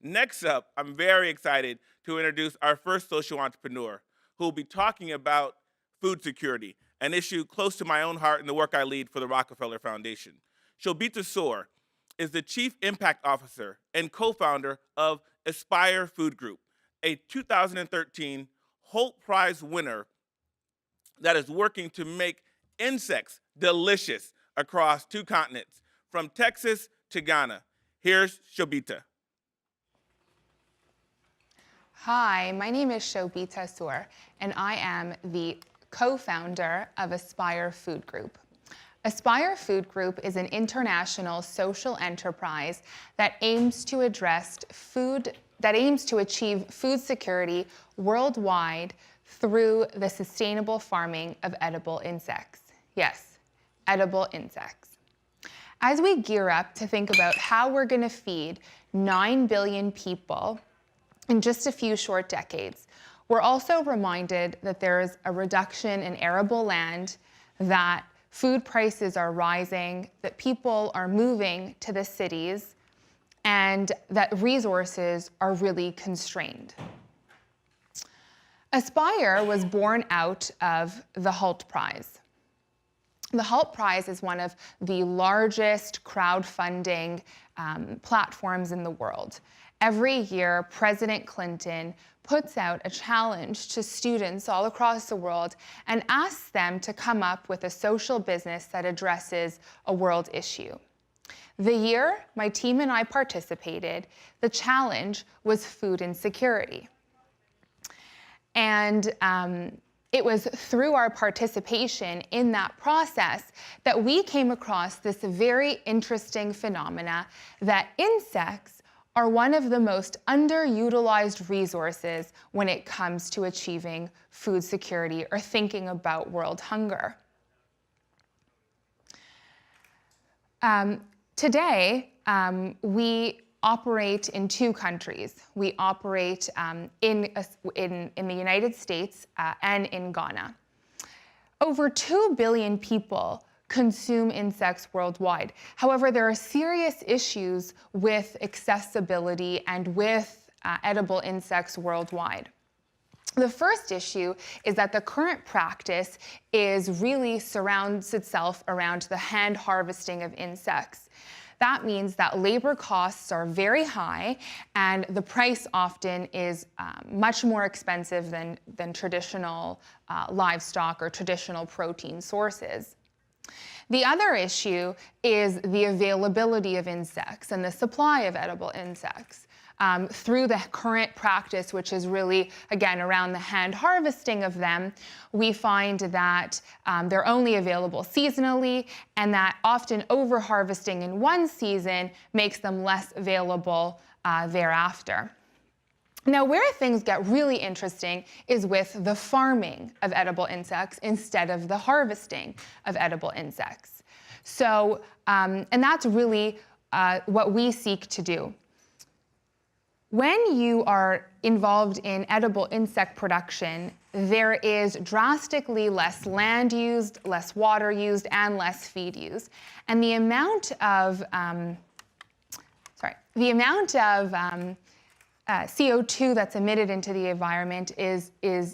Next up, I'm very excited to introduce our first social entrepreneur who will be talking about food security, an issue close to my own heart in the work I lead for the Rockefeller Foundation. Shobita Soor is the Chief Impact Officer and co-founder of Aspire Food Group, a 2013 Hult Prize winner that is working to make insects delicious across 2 continents, from Texas to Ghana. Here's Shobita. Hi, my name is Shobita Soor, and I am the co-founder of Aspire Food Group. Aspire Food Group is an international social enterprise that aims to achieve food security worldwide through the sustainable farming of edible insects. Yes, edible insects. As we gear up to think about how we're going to feed 9 billion people in just a few short decades, we're also reminded that there is a reduction in arable land, that food prices are rising, that people are moving to the cities, and that resources are really constrained. Aspire was born out of the Hult Prize. The Hult Prize is one of the largest crowdfunding platforms in the world. Every year, President Clinton puts out a challenge to students all across the world and asks them to come up with a social business that addresses a world issue. The year my team and I participated, the challenge was food insecurity. And it was through our participation in that process that we came across this very interesting phenomena that insects are one of the most underutilized resources when it comes to achieving food security or thinking about world hunger. Today, we operate in 2 countries. We operate in the United States and in Ghana. Over 2 billion people consume insects worldwide. However, there are serious issues with accessibility and with edible insects worldwide. The first issue is that the current practice really surrounds itself around the hand harvesting of insects. That means that labor costs are very high, and the price often is much more expensive than traditional livestock or traditional protein sources. The other issue is the availability of insects and the supply of edible insects. Through the current practice, which is really, again, around the hand harvesting of them, we find that they're only available seasonally, and that often over-harvesting in one season makes them less available thereafter. Now, where things get really interesting is with the farming of edible insects instead of the harvesting of edible insects. So, and that's really what we seek to do. When you are involved in edible insect production, there is drastically less land used, less water used, and less feed used. And the amount of CO2 that's emitted into the environment is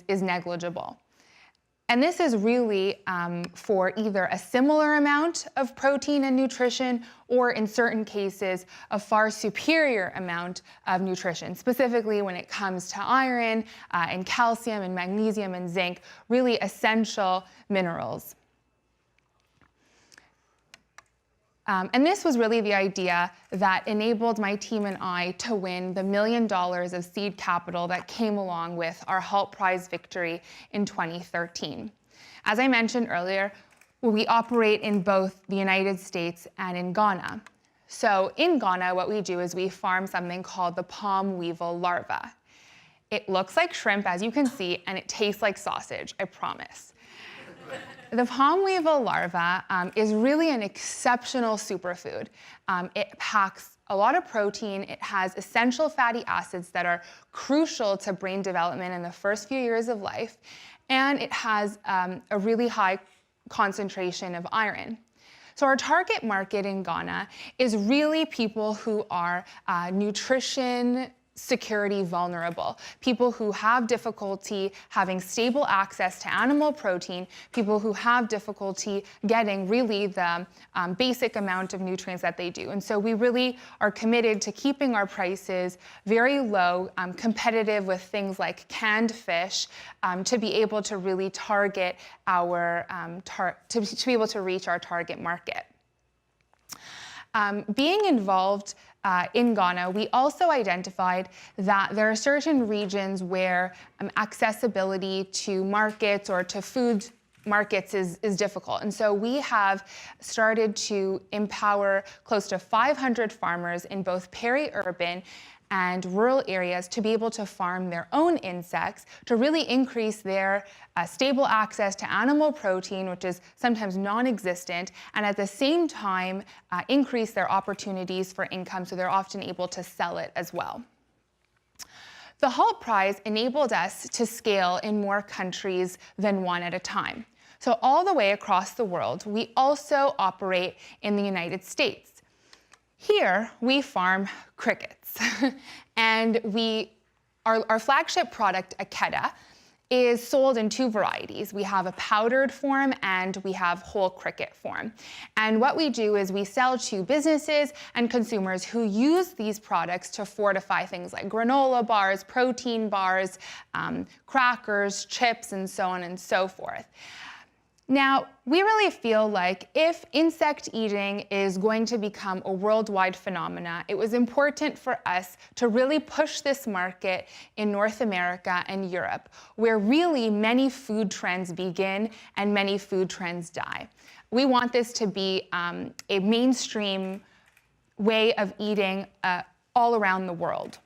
negligible. And this is really for either a similar amount of protein and nutrition, or in certain cases, a far superior amount of nutrition, specifically when it comes to iron and calcium and magnesium and zinc, really essential minerals. And this was really the idea that enabled my team and I to win the $1 million of seed capital that came along with our Hult Prize victory in 2013. As I mentioned earlier, we operate in both the United States and in Ghana. So in Ghana, what we do is we farm something called the palm weevil larva. It looks like shrimp, as you can see, and it tastes like sausage, I promise. The palm weevil larva is really an exceptional superfood. It packs a lot of protein. It has essential fatty acids that are crucial to brain development in the first few years of life. And it has a really high concentration of iron. So our target market in Ghana is really people who are nutrition security vulnerable, people who have difficulty having stable access to animal protein, people who have difficulty getting really the basic amount of nutrients that they do. And so we really are committed to keeping our prices very low, competitive with things like canned fish, to be able to really target our, to be able to reach our target market. Being involved in Ghana, we also identified that there are certain regions where accessibility to markets or to food markets is difficult. And so we have started to empower close to 500 farmers in both peri-urban and rural areas to be able to farm their own insects to really increase their stable access to animal protein, which is sometimes non-existent, and at the same time increase their opportunities for income, so they're often able to sell it as well. The Hult Prize enabled us to scale in more countries than one at a time. So all the way across the world, we also operate in the United States. Here, we farm crickets. And our flagship product, Akeda, is sold in two varieties. We have a powdered form and we have whole cricket form. And what we do is we sell to businesses and consumers who use these products to fortify things like granola bars, protein bars, crackers, chips, and so on and so forth. Now, we really feel like if insect eating is going to become a worldwide phenomena, it was important for us to really push this market in North America and Europe, where really many food trends begin and many food trends die. We want this to be a mainstream way of eating all around the world.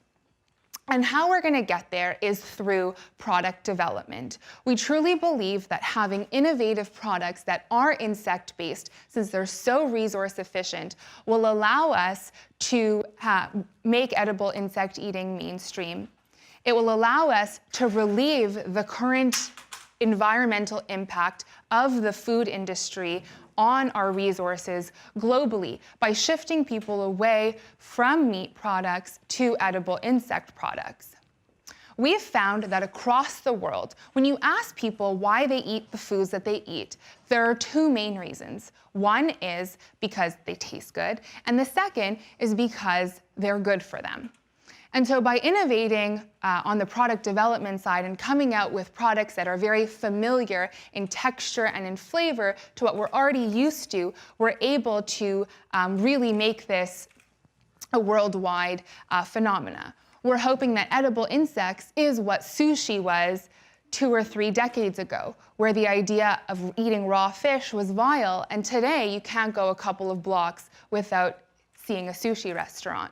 And how we're going to get there is through product development. We truly believe that having innovative products that are insect-based, since they're so resource efficient, will allow us to make edible insect eating mainstream. It will allow us to relieve the current environmental impact of the food industry on our resources globally by shifting people away from meat products to edible insect products. We've found that across the world, when you ask people why they eat the foods that they eat, there are two main reasons. One is because they taste good, and the second is because they're good for them. And so by innovating on the product development side and coming out with products that are very familiar in texture and in flavor to what we're already used to, we're able to really make this a worldwide phenomena. We're hoping that edible insects is what sushi was 2 or 3 decades ago, where the idea of eating raw fish was vile, and today you can't go a couple of blocks without seeing a sushi restaurant.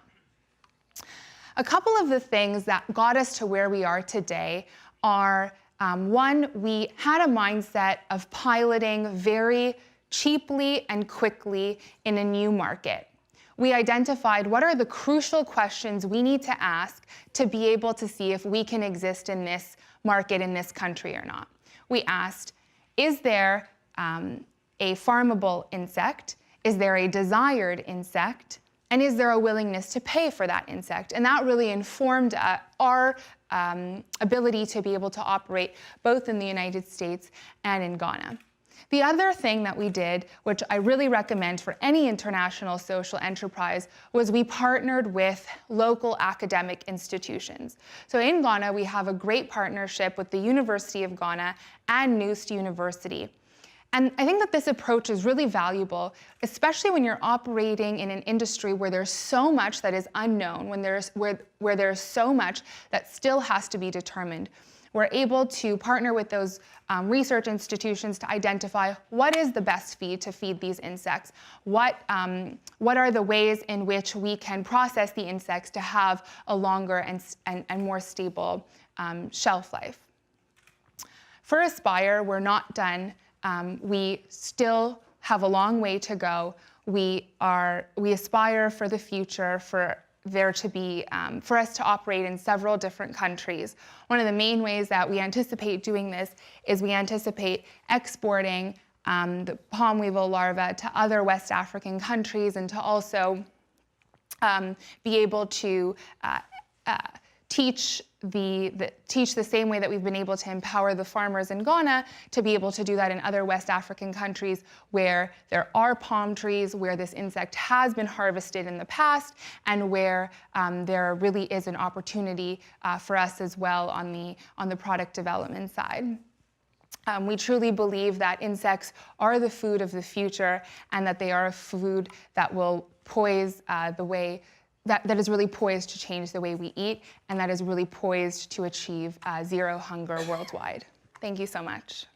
A couple of the things that got us to where we are today are, one, we had a mindset of piloting very cheaply and quickly in a new market. We identified what are the crucial questions we need to ask to be able to see if we can exist in this market in this country or not. We asked, is there a farmable insect? Is there a desired insect? And is there a willingness to pay for that insect? And that really informed our ability to be able to operate both in the United States and in Ghana. The other thing that we did, which I really recommend for any international social enterprise, was we partnered with local academic institutions. So in Ghana, we have a great partnership with the University of Ghana and Newseum University. And I think that this approach is really valuable, especially when you're operating in an industry where there's so much that is unknown, where there's so much that still has to be determined. We're able to partner with those research institutions to identify what is the best feed to feed these insects, what are the ways in which we can process the insects to have a longer and more stable shelf life. For Aspire, we're not done. We still have a long way to go. We aspire for the future for there to be, for us to operate in several different countries. One of the main ways that we anticipate doing this is we anticipate exporting the palm weevil larvae to other West African countries and to also be able to teach the same way that we've been able to empower the farmers in Ghana to be able to do that in other West African countries where there are palm trees, where this insect has been harvested in the past, and where there really is an opportunity for us as well on the product development side. We truly believe that insects are the food of the future, and that they are a food that will poise the way that is really poised to change the way we eat, and that is really poised to achieve zero hunger worldwide. Thank you so much.